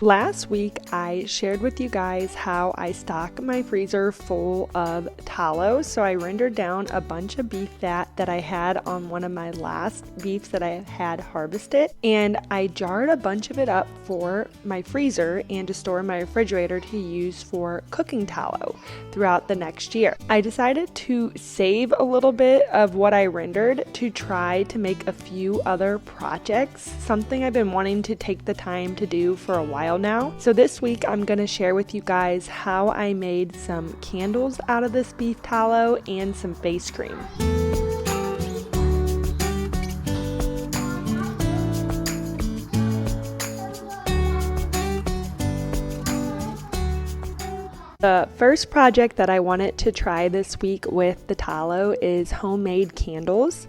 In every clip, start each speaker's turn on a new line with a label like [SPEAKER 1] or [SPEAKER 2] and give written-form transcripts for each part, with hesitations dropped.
[SPEAKER 1] Last week, I shared with you guys how I stock my freezer full of tallow. So I rendered down a bunch of beef fat that I had on one of my last beefs that I had harvested. And I jarred a bunch of it up for my freezer and to store in my refrigerator to use for cooking tallow throughout the next year. I decided to save a little bit of what I rendered to try to make a few other projects, something I've been wanting to take the time to do for a while now. So this week I'm going to share with you guys how I made some candles out of this beef tallow and some face cream. The first project that I wanted to try this week with the tallow is homemade candles.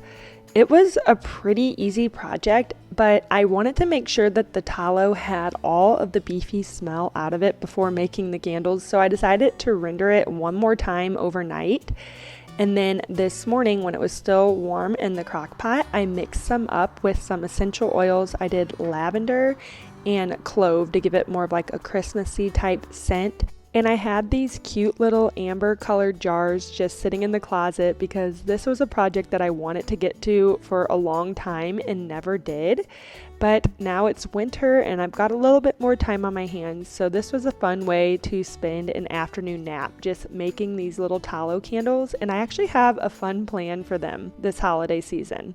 [SPEAKER 1] It was a pretty easy project, but I wanted to make sure that the tallow had all of the beefy smell out of it before making the candles, so I decided to render it one more time overnight. And then this morning, when it was still warm in the crock pot, I mixed some up with some essential oils. I did lavender and clove to give it more of like a Christmassy type scent. And I had these cute little amber colored jars just sitting in the closet because this was a project that I wanted to get to for a long time and never did. But now it's winter and I've got a little bit more time on my hands, so this was a fun way to spend an afternoon nap, just making these little tallow candles, and I actually have a fun plan for them this holiday season.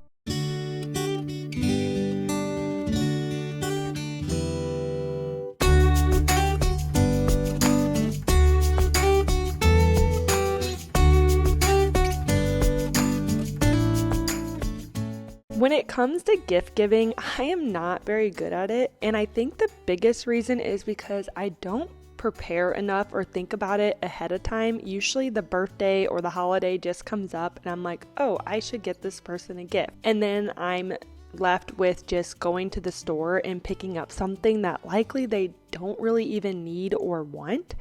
[SPEAKER 1] When it comes to gift giving, I am not very good at it, and I think the biggest reason is because I don't prepare enough or think about it ahead of time. Usually the birthday or the holiday just comes up and I'm like, oh, I should get this person a gift. And then I'm left with just going to the store and picking up something that likely they don't really even need or want,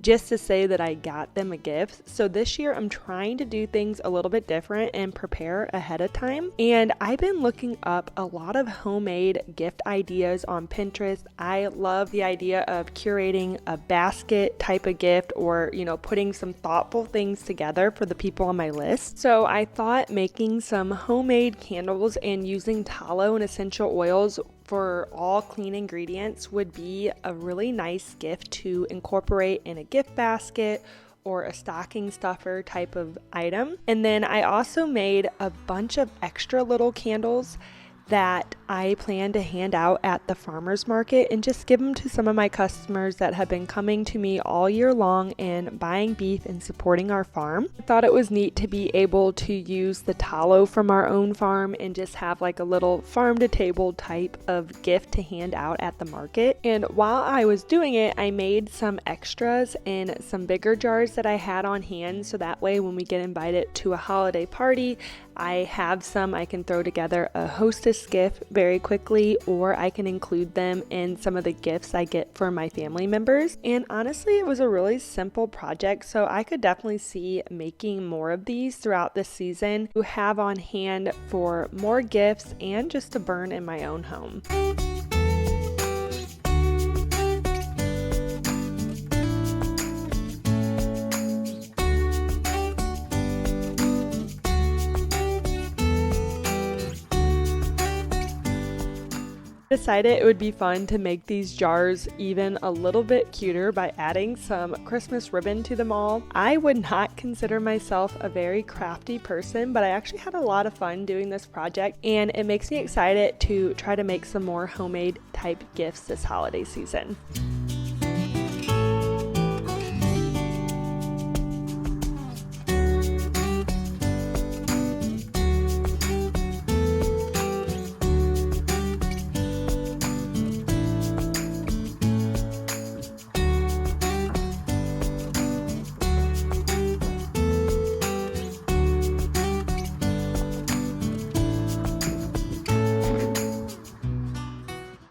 [SPEAKER 1] just to say that I got them a gift. So this year I'm trying to do things a little bit different and prepare ahead of time. And I've been looking up a lot of homemade gift ideas on Pinterest. I love the idea of curating a basket type of gift or, putting some thoughtful things together for the people on my list. So I thought making some homemade candles and using tallow and essential oils for all clean ingredients would be a really nice gift to incorporate in a gift basket or a stocking stuffer type of item. And then I also made a bunch of extra little candles that I plan to hand out at the farmer's market and just give them to some of my customers that have been coming to me all year long and buying beef and supporting our farm. I thought it was neat to be able to use the tallow from our own farm and just have like a little farm to table type of gift to hand out at the market. And while I was doing it, I made some extras in some bigger jars that I had on hand, so that way when we get invited to a holiday party, I have some I can throw together a hostess gift very quickly, or I can include them in some of the gifts I get for my family members. And honestly, it was a really simple project, so I could definitely see making more of these throughout the season to have on hand for more gifts and just to burn in my own home. Decided it would be fun to make these jars even a little bit cuter by adding some Christmas ribbon to them all. I would not consider myself a very crafty person, but I actually had a lot of fun doing this project, and it makes me excited to try to make some more homemade type gifts this holiday season.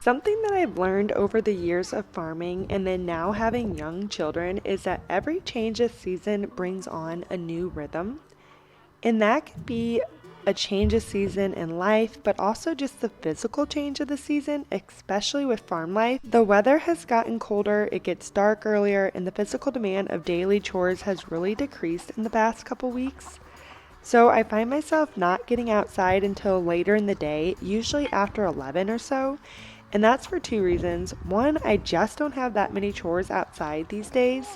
[SPEAKER 1] Something that I've learned over the years of farming and then now having young children is that every change of season brings on a new rhythm. And that can be a change of season in life, but also just the physical change of the season, especially with farm life. The weather has gotten colder, it gets dark earlier, and the physical demand of daily chores has really decreased in the past couple weeks. So I find myself not getting outside until later in the day, usually after 11 or so. And that's for two reasons. One, I just don't have that many chores outside these days.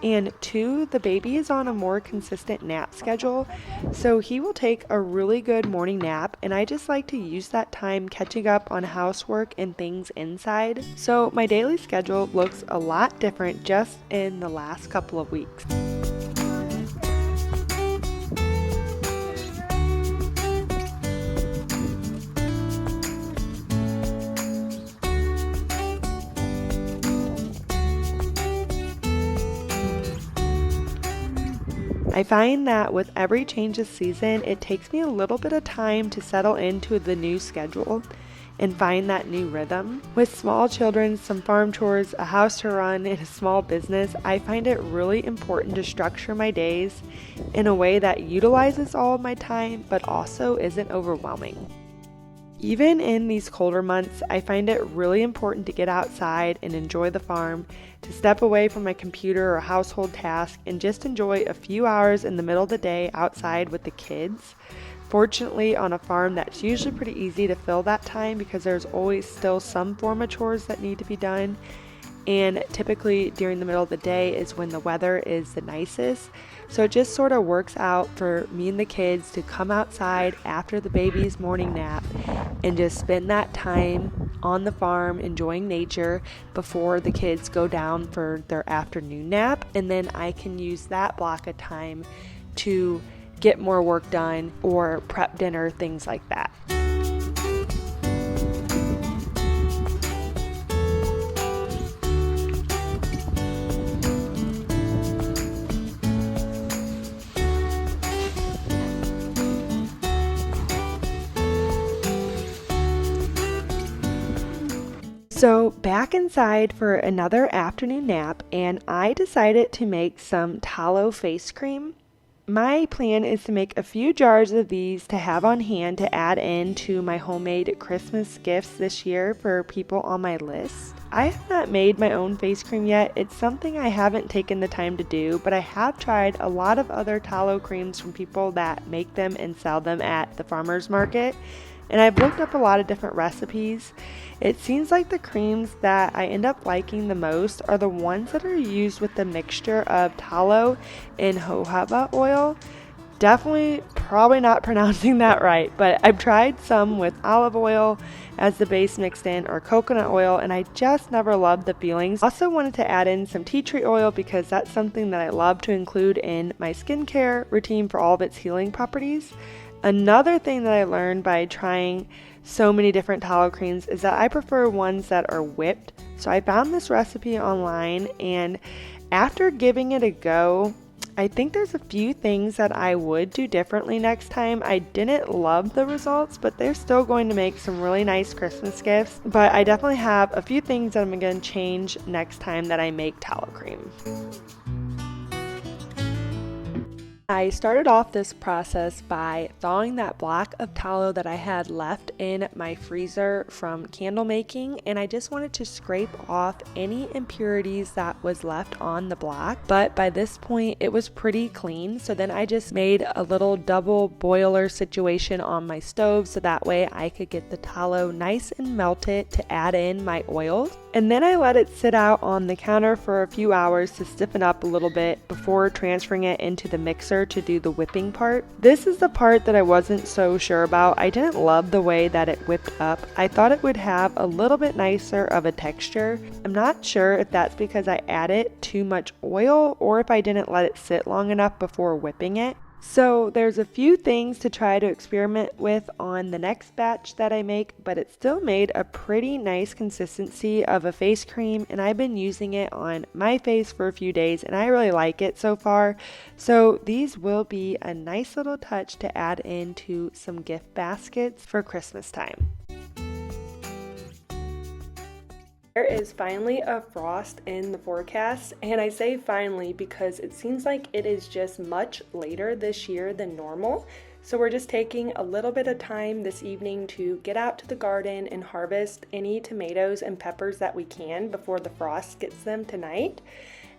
[SPEAKER 1] And two, the baby is on a more consistent nap schedule. So he will take a really good morning nap. And I just like to use that time catching up on housework and things inside. So my daily schedule looks a lot different just in the last couple of weeks. I find that with every change of season, it takes me a little bit of time to settle into the new schedule and find that new rhythm. With small children, some farm chores, a house to run, and a small business, I find it really important to structure my days in a way that utilizes all of my time, but also isn't overwhelming. Even in these colder months, I find it really important to get outside and enjoy the farm, to step away from my computer or household task and just enjoy a few hours in the middle of the day outside with the kids. Fortunately, on a farm, that's usually pretty easy to fill that time because there's always still some form of chores that need to be done. And typically during the middle of the day is when the weather is the nicest. So it just sort of works out for me and the kids to come outside after the baby's morning nap and just spend that time on the farm enjoying nature before the kids go down for their afternoon nap. And then I can use that block of time to get more work done or prep dinner, things like that. So back inside for another afternoon nap, and I decided to make some tallow face cream. My plan is to make a few jars of these to have on hand to add into my homemade Christmas gifts this year for people on my list. I have not made my own face cream yet. It's something I haven't taken the time to do, but I have tried a lot of other tallow creams from people that make them and sell them at the farmer's market. And I've looked up a lot of different recipes. It seems like the creams that I end up liking the most are the ones that are used with the mixture of tallow and jojoba oil. Definitely probably not pronouncing that right, but I've tried some with olive oil as the base mixed in or coconut oil, and I just never loved the feelings. Also wanted to add in some tea tree oil because that's something that I love to include in my skincare routine for all of its healing properties. Another thing that I learned by trying so many different tallow creams is that I prefer ones that are whipped. So I found this recipe online, and after giving it a go, I think there's a few things that I would do differently next time. I didn't love the results, but they're still going to make some really nice Christmas gifts. But I definitely have a few things that I'm going to change next time that I make tallow cream. I started off this process by thawing that block of tallow that I had left in my freezer from candle making, and I just wanted to scrape off any impurities that was left on the block. But by this point it was pretty clean, so then I just made a little double boiler situation on my stove so that way I could get the tallow nice and melted to add in my oils. And then I let it sit out on the counter for a few hours to stiffen up a little bit before transferring it into the mixer to do the whipping part. This is the part that I wasn't so sure about. I didn't love the way that it whipped up. I thought it would have a little bit nicer of a texture. I'm not sure if that's because I added too much oil or if I didn't let it sit long enough before whipping it. So there's a few things to try to experiment with on the next batch that I make, but it still made a pretty nice consistency of a face cream, and I've been using it on my face for a few days and I really like it so far. So these will be a nice little touch to add into some gift baskets for Christmas time. There is finally a frost in the forecast, and I say finally because it seems like it is just much later this year than normal. So we're just taking a little bit of time this evening to get out to the garden and harvest any tomatoes and peppers that we can before the frost gets them tonight.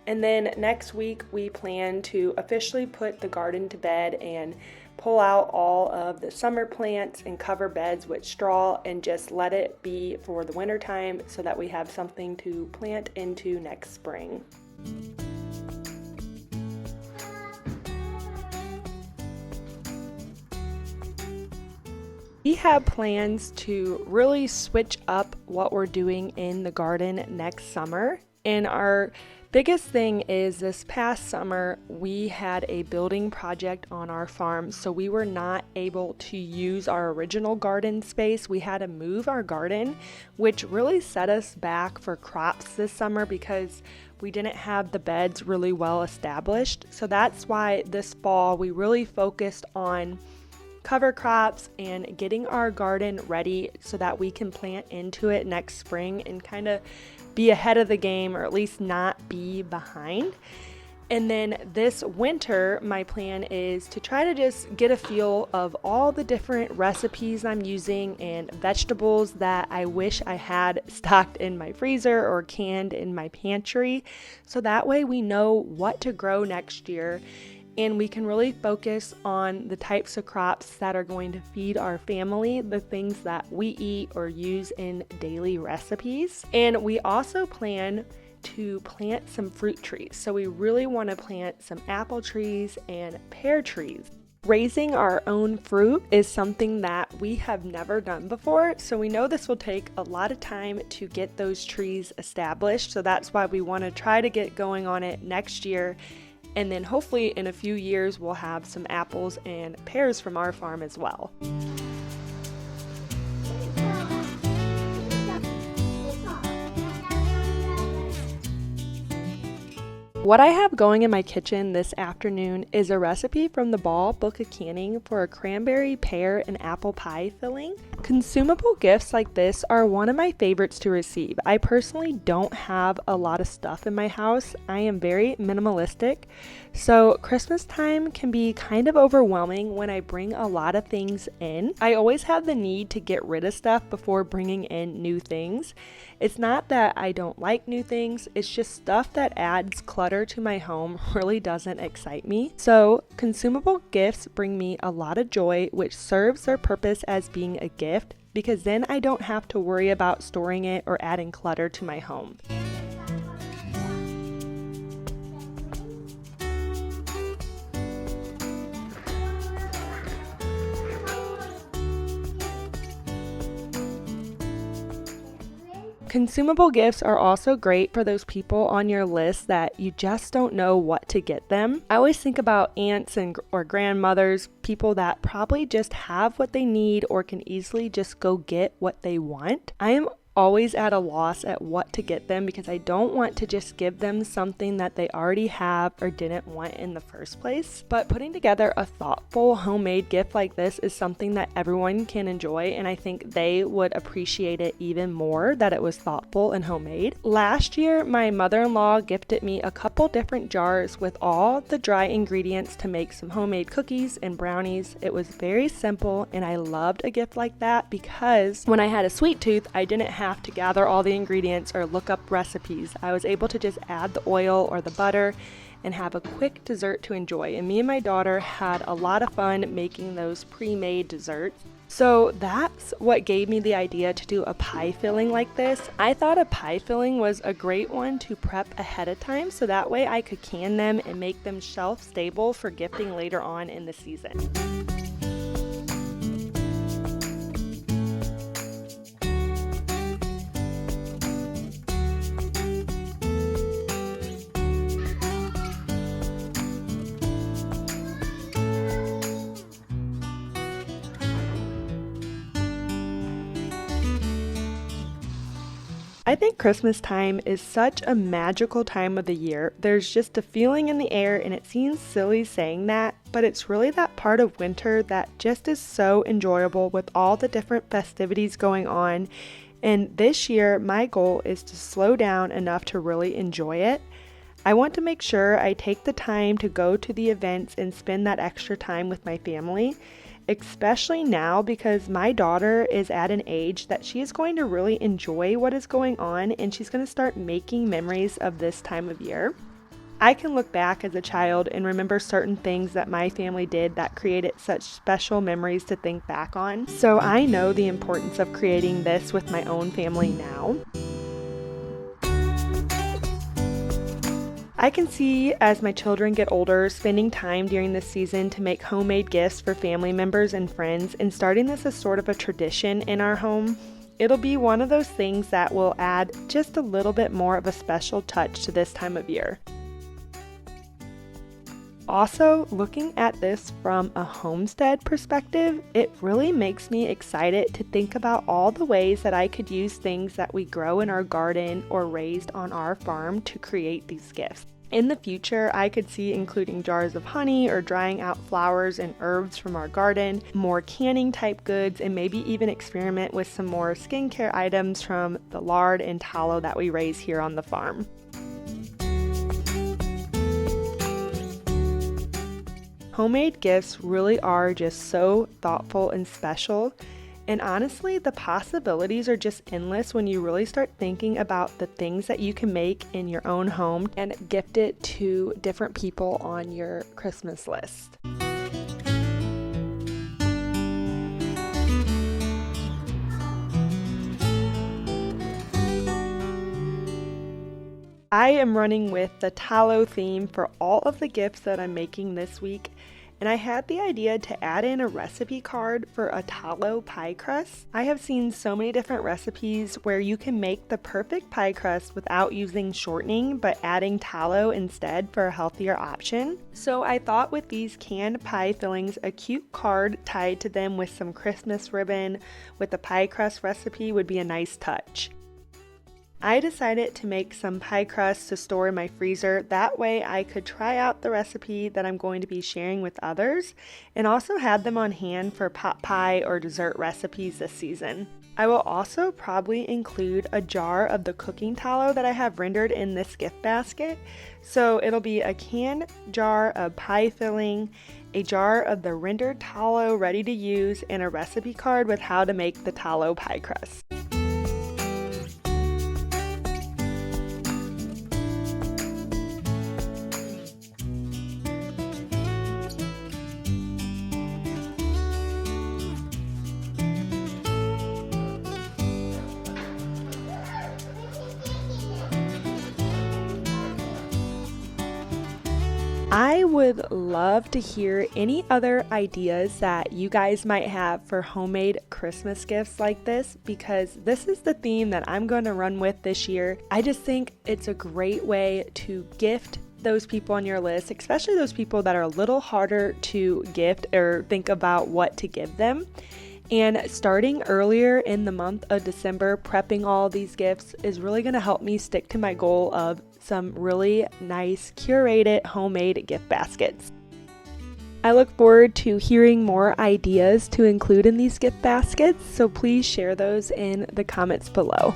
[SPEAKER 1] And then next week we plan to officially put the garden to bed and pull out all of the summer plants and cover beds with straw and just let it be for the winter time so that we have something to plant into next spring. We have plans to really switch up what we're doing in the garden next summer, and our biggest thing is this past summer we had a building project on our farm, so we were not able to use our original garden space. We had to move our garden, which really set us back for crops this summer because we didn't have the beds really well established. So that's why this fall we really focused on cover crops and getting our garden ready so that we can plant into it next spring and kind of be ahead of the game, or at least not be behind. And then this winter, my plan is to try to just get a feel of all the different recipes I'm using and vegetables that I wish I had stocked in my freezer or canned in my pantry. So that way we know what to grow next year, and we can really focus on the types of crops that are going to feed our family, the things that we eat or use in daily recipes. And we also plan to plant some fruit trees. So we really want to plant some apple trees and pear trees. Raising our own fruit is something that we have never done before, so we know this will take a lot of time to get those trees established. So that's why we want to try to get going on it next year. And then hopefully in a few years we'll have some apples and pears from our farm as well. What I have going in my kitchen this afternoon is a recipe from the Ball Book of Canning for a cranberry, pear, and apple pie filling. Consumable gifts like this are one of my favorites to receive. I personally don't have a lot of stuff in my house. I am very minimalistic, so Christmas time can be kind of overwhelming when I bring a lot of things in. I always have the need to get rid of stuff before bringing in new things. It's not that I don't like new things, it's just stuff that adds clutter to my home really doesn't excite me. So consumable gifts bring me a lot of joy, which serves their purpose as being a gift, because then I don't have to worry about storing it or adding clutter to my home. Consumable gifts are also great for those people on your list that you just don't know what to get them. I always think about aunts or grandmothers, people that probably just have what they need or can easily just go get what they want. I am always at a loss at what to get them because I don't want to just give them something that they already have or didn't want in the first place. But putting together a thoughtful homemade gift like this is something that everyone can enjoy, and I think they would appreciate it even more that it was thoughtful and homemade. Last year, my mother-in-law gifted me a couple different jars with all the dry ingredients to make some homemade cookies and brownies. It was very simple, and I loved a gift like that because when I had a sweet tooth, I didn't have to gather all the ingredients or look up recipes. I was able to just add the oil or the butter and have a quick dessert to enjoy. And me and my daughter had a lot of fun making those pre-made desserts. So that's what gave me the idea to do a pie filling like this. I thought a pie filling was a great one to prep ahead of time so that way I could can them and make them shelf stable for gifting later on in the season. I think Christmas time is such a magical time of the year. There's just a feeling in the air, and it seems silly saying that, but it's really that part of winter that just is so enjoyable with all the different festivities going on. And this year, my goal is to slow down enough to really enjoy it. I want to make sure I take the time to go to the events and spend that extra time with my family. especially now because my daughter is at an age that she is going to really enjoy what is going on, and she's going to start making memories of this time of year. I can look back as a child and remember certain things that my family did that created such special memories to think back on. So I know the importance of creating this with my own family now. I can see as my children get older, spending time during this season to make homemade gifts for family members and friends and starting this as sort of a tradition in our home. It'll be one of those things that will add just a little bit more of a special touch to this time of year. Also, looking at this from a homestead perspective, it really makes me excited to think about all the ways that I could use things that we grow in our garden or raised on our farm to create these gifts. In the future, I could see including jars of honey or drying out flowers and herbs from our garden, more canning type goods, and maybe even experiment with some more skincare items from the lard and tallow that we raise here on the farm. Homemade gifts really are just so thoughtful and special, and honestly, the possibilities are just endless when you really start thinking about the things that you can make in your own home and gift it to different people on your Christmas list. I am running with the tallow theme for all of the gifts that I'm making this week, and I had the idea to add in a recipe card for a tallow pie crust. I have seen so many different recipes where you can make the perfect pie crust without using shortening but adding tallow instead for a healthier option. So I thought with these canned pie fillings, a cute card tied to them with some Christmas ribbon with the pie crust recipe would be a nice touch. I decided to make some pie crusts to store in my freezer. That way I could try out the recipe that I'm going to be sharing with others and also had them on hand for pot pie or dessert recipes this season. I will also probably include a jar of the cooking tallow that I have rendered in this gift basket. So it'll be a canned jar of pie filling, a jar of the rendered tallow ready to use, and a recipe card with how to make the tallow pie crust. I would love to hear any other ideas that you guys might have for homemade Christmas gifts like this, because this is the theme that I'm going to run with this year. I just think it's a great way to gift those people on your list, especially those people that are a little harder to gift or think about what to give them. And starting earlier in the month of December, prepping all these gifts is really going to help me stick to my goal of some really nice curated homemade gift baskets. I look forward to hearing more ideas to include in these gift baskets, so please share those in the comments below.